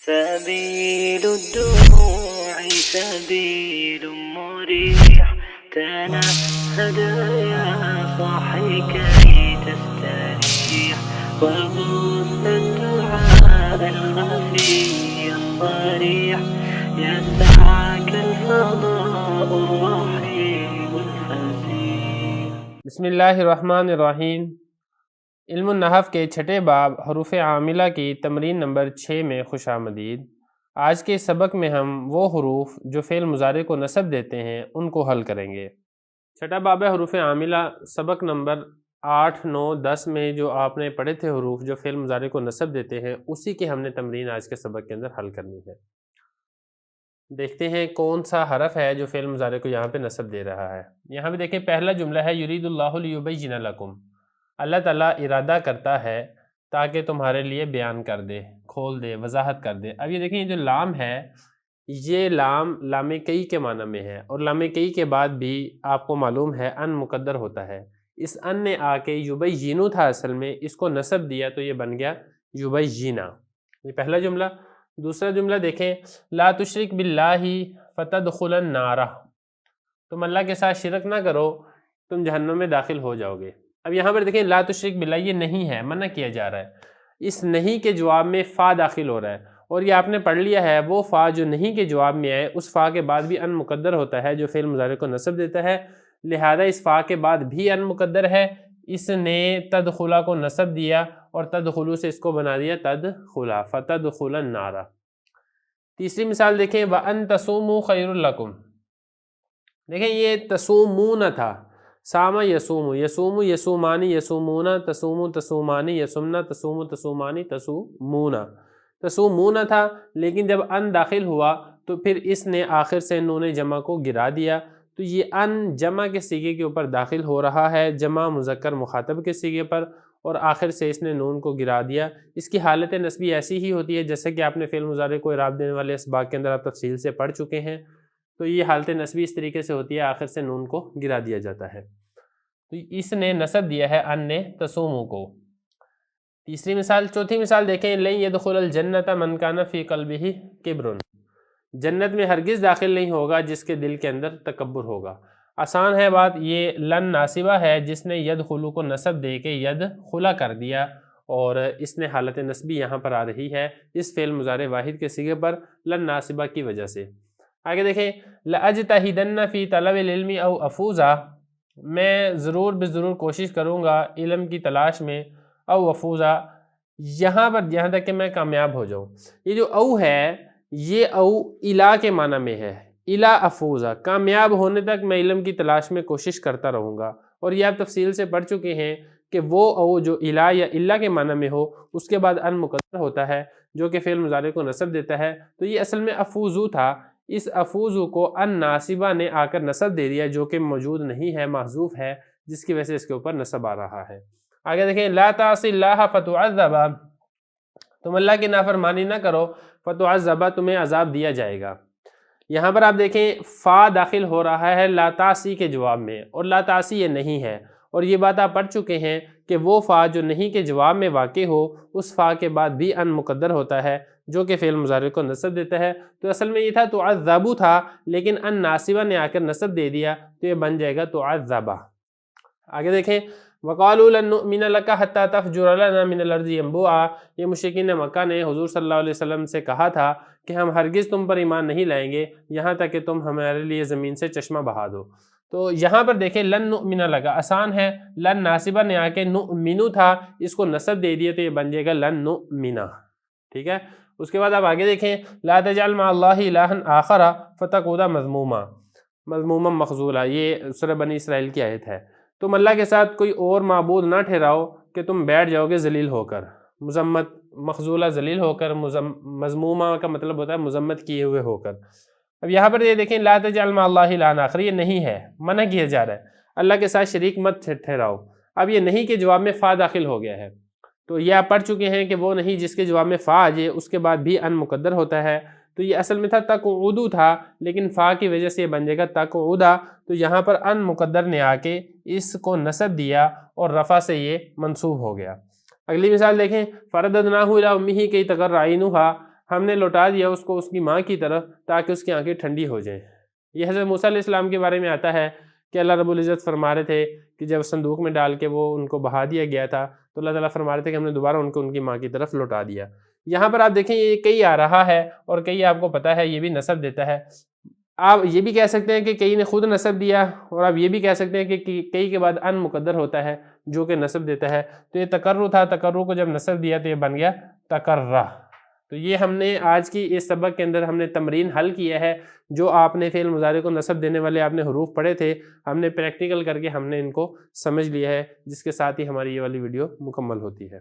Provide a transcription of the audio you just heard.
سبيل الدموع سبيل مريح تنهد يا صاحي كي تستريح وغص الدعاء الخفي الصريح يسعك الفضاء الرحيم الفسيح. بسم اللہ الرحمن الرحیم. علم النحو کے چھٹے باب حروف عاملہ کی تمرین نمبر 6 میں خوش آمدید. آج کے سبق میں ہم وہ حروف جو فعل مضارع کو نصب دیتے ہیں ان کو حل کریں گے. چھٹا باب ہے حروف عاملہ. سبق نمبر 8، 9، 10 میں جو آپ نے پڑھے تھے حروف جو فعل مضارع کو نصب دیتے ہیں اسی کی ہم نے تمرین آج کے سبق کے اندر حل کرنی ہے. دیکھتے ہیں کون سا حرف ہے جو فعل مضارع کو یہاں پہ نصب دے رہا ہے. یہاں پہ دیکھیں پہلا جملہ ہے یرید اللہ لیبین لکم. اللہ تعالیٰ ارادہ کرتا ہے تاکہ تمہارے لیے بیان کر دے، کھول دے، وضاحت کر دے. اب یہ دیکھیں یہ جو لام ہے یہ لام کئی کے معنی میں ہے، اور لام کئی کے بعد بھی آپ کو معلوم ہے ان مقدر ہوتا ہے. اس ان نے آ کے یبینو تھا اصل میں، اس کو نصب دیا تو یہ بن گیا یبینا. یہ پہلا جملہ. دوسرا جملہ دیکھیں لا تشرک باللہ فتدخل النار. تم اللہ کے ساتھ شرک نہ کرو تم جہنم میں داخل ہو جاؤ گے. اب یہاں پر دیکھیں لا تشرک باللہ یہ نہیں ہے، منع کیا جا رہا ہے. اس نہیں کے جواب میں فا داخل ہو رہا ہے، اور یہ آپ نے پڑھ لیا ہے وہ فا جو نہیں کے جواب میں آئے اس فا کے بعد بھی ان مقدر ہوتا ہے جو فعل مضارع کو نصب دیتا ہے. لہذا اس فا کے بعد بھی ان مقدر ہے. اس نے تدخلا کو نصب دیا اور تدخلو سے اس کو بنا دیا تدخلا، فتدخل النار. تیسری مثال دیکھیں وَأَن تَصُومُوا خَيْرٌ لَكُمْ. دیکھیں یہ تَصُومُونَ تھا، سامہ یسوم، یسوم یسومانی یسومون، تسوم تسومانی یسمنا، تسوم تسومانی تسومون. تسومون تھا لیکن جب ان داخل ہوا تو پھر اس نے آخر سے نون جمع کو گرا دیا، تو یہ ان جمع کے صیغے کے اوپر داخل ہو رہا ہے، جمع مذکر مخاطب کے صیغے پر، اور آخر سے اس نے نون کو گرا دیا. اس کی حالت نصبی ایسی ہی ہوتی ہے جیسے کہ آپ نے فعل مضارع کو اعراب دینے والے اسباق کے اندر آپ تفصیل سے پڑھ چکے ہیں. تو یہ حالت نصبی اس طریقے سے ہوتی ہے، آخر سے نون کو گرا دیا جاتا ہے. تو اس نے نصب دیا ہے ان نے تسومو کو. تیسری مثال. چوتھی مثال دیکھیں لن يدخل الجنت من کان فی قلبہ کبر. جنت میں ہرگز داخل نہیں ہوگا جس کے دل کے اندر تکبر ہوگا. آسان ہے بات. یہ لن ناصبہ ہے جس نے یدخلو کو نصب دے کے یدخلا کر دیا، اور اس نے حالت نصبی یہاں پر آ رہی ہے اس فعل مضارع واحد کے صیغے پر لن ناصبہ کی وجہ سے. آگے دیکھیں لأجتہدن فی طلب العلم او افوزا. میں ضرور بضرور کوشش کروں گا علم کی تلاش میں، او افوزا یہاں پر یہاں تک کہ میں کامیاب ہو جاؤں. یہ جو او ہے یہ او الا کے معنی میں ہے، الا افوزا، کامیاب ہونے تک میں علم کی تلاش میں کوشش کرتا رہوں گا. اور یہ آپ تفصیل سے پڑھ چکے ہیں کہ وہ او جو الا یا الا کے معنی میں ہو اس کے بعد ان مقدر ہوتا ہے جو کہ فعل مضارع کو نصب دیتا ہے. تو یہ اصل میں افوزو تھا، اس افوزو کو ان ناصبہ نے آ کر نصب دے دیا جو کہ موجود نہیں ہے، محذوف ہے، جس کی وجہ سے اس کے اوپر نصب آ رہا ہے. آگے دیکھیں لا تعصی اللہ فتعذب. تم اللہ کی نافرمانی نہ کرو فتعذب، تمہیں عذاب دیا جائے گا. یہاں پر آپ دیکھیں فا داخل ہو رہا ہے لا تعصی کے جواب میں، اور لا تعصی یہ نہیں ہے، اور یہ بات آپ پڑھ چکے ہیں کہ وہ فا جو نہیں کے جواب میں واقع ہو اس فا کے بعد بھی ان مقدر ہوتا ہے جو کہ فعل مضارع کو نصب دیتا ہے. تو اصل میں یہ تھا تعذبو تھا لیکن ان ناصبہ نے آ کر نصب دے دیا تو یہ بن جائے گا تعذبہ. آگے دیکھیں وقالوا لن نؤمن لك حتى تفجر لنا من الارض ينبوعا. یہ مشرکین مکہ نے حضور صلی اللہ علیہ وسلم سے کہا تھا کہ ہم ہرگز تم پر ایمان نہیں لائیں گے یہاں تک کہ تم ہمارے لیے زمین سے چشمہ بہا دو. تو یہاں پر دیکھیں لن نؤمن لك آسان ہے، لن ناصبہ نے آ کے نؤمنو تھا اس کو نصب دے دیے تو یہ بن جائے گا لن نؤمنا. ٹھیک ہے. اس کے بعد آپ آگے دیکھیں لا تجعل مع اللہ الہا آخر فتقعد مذموما. مذموما مخذولا، یہ سورہ بنی اسرائیل کی آیت ہے. تم اللہ کے ساتھ کوئی اور معبود نہ ٹھہراؤ کہ تم بیٹھ جاؤ گے ذلیل ہو کر. مذمت مخذولہ ذلیل ہو کر، مذمومہ کا مطلب ہوتا ہے مذمت کیے ہوئے ہو کر. اب یہاں پر یہ دیکھیں لا تجعل مع اللہ الہا آخر، یہ نہیں ہے، منع کیا جا رہا ہے اللہ کے ساتھ شریک مت ٹھہراؤ. اب یہ نہیں کے جواب میں فا داخل ہو گیا ہے، تو یہ آپ پڑھ چکے ہیں کہ وہ نہیں جس کے جواب میں فا آ جائے اس کے بعد بھی ان مقدر ہوتا ہے. تو یہ اصل میں تھا تقعدو تھا لیکن فا کی وجہ سے یہ بن جائے گا تقعدا. تو یہاں پر ان مقدر نے آ کے اس کو نصب دیا اور رفع سے یہ منصوب ہو گیا. اگلی مثال دیکھیں فرددناہ الی امہ کی تقر عینھا. ہم نے لوٹا دیا اس کو اس کی ماں کی طرف تاکہ اس کی آنکھیں ٹھنڈی ہو جائیں۔ یہ حضرت موسیٰ علیہ السلام کے بارے میں آتا ہے کہ اللہ رب العزت فرما رہے تھے کہ جب صندوق میں ڈال کے وہ ان کو بہا دیا گیا تھا تو اللہ تعالیٰ فرما رہے تھے کہ ہم نے دوبارہ ان کو ان کی ماں کی طرف لوٹا دیا۔ یہاں پر آپ دیکھیں یہ کئی آ رہا ہے اور کئی آپ کو پتہ ہے یہ بھی نسب دیتا ہے۔ آپ یہ بھی کہہ سکتے ہیں کہ کئی نے خود نسب دیا، اور آپ یہ بھی کہہ سکتے ہیں کہ کئی کے بعد ان مقدر ہوتا ہے جو کہ نسب دیتا ہے۔ تو یہ تقرر تھا، تقرر کو جب نسب دیا تو یہ بن گیا تقرہ۔ تو یہ ہم نے آج کی اس سبق کے اندر ہم نے تمرین حل کیا ہے، جو آپ نے فعل مضارع کو نسب دینے والے آپ نے حروف پڑھے تھے، ہم نے پریکٹیکل کر کے ہم نے ان کو سمجھ لیا ہے، جس کے ساتھ ہی ہماری یہ والی ویڈیو مکمل ہوتی ہے۔